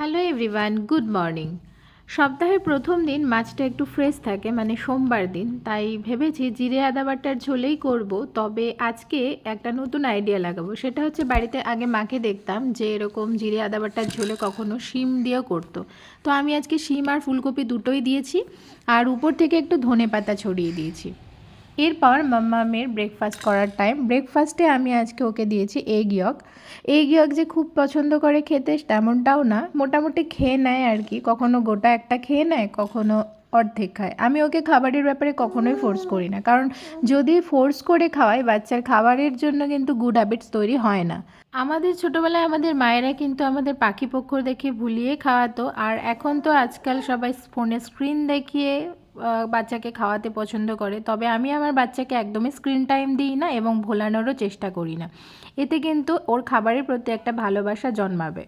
Hello everyone, good morning. সপ্তাহের প্রথম দিন মাছটা একটু ফ্রেশ থাকে, মানে সোমবার দিন, তাই ভেবেছি জিরে আদা বাটার ঝোলেই করব। তবে আজকে একটা নতুন আইডিয়া লাগাবো, সেটা হচ্ছে বাড়িতে আগে মাকে দেখতাম যে এরকম জিরে আদা বাটার ঝোলে কখনো শিম দিয়েও করতো। তো আমি আজকে শিম আর ফুলকপি দুটোই দিয়েছি, আর উপর থেকে একটু ধনেপাতা ছড়িয়ে দিয়েছি। এরপর মাম্মামের ব্রেকফাস্ট করার টাইম। ব্রেকফাস্টে আমি আজকে ওকে দিয়েছি এগ ইয়ক যে খুব পছন্দ করে খেতে তেমনটাও না, মোটামুটি খেয়ে নেয় আর কি। কখনো গোটা একটা খেয়ে নেয়, কখনো অর্ধেক খায়। আমি ওকে খাবারের ব্যাপারে কখনোই ফোর্স করি না, কারণ যদি ফোর্স করে খাওয়াই বাচ্চার খাবারের জন্য কিন্তু গুড হ্যাবিটস তৈরি হয় না। আমাদের ছোটোবেলায় আমাদের মায়েরা কিন্তু আমাদের পাখিপক্ষ দেখে ভুলিয়ে খাওয়াতো, আর এখন তো আজকাল সবাই ফোনে স্ক্রিন দেখিয়ে বাচ্চাকে খাওয়াতে পছন্দ করে। তবে আমি আমার বাচ্চাকে একদমই স্ক্রিন টাইম দিই না এবং ভোলানোরও চেষ্টা করি না। এতে কিন্তু ওর খাবারের প্রতি একটা ভালোবাসা জন্মাবে।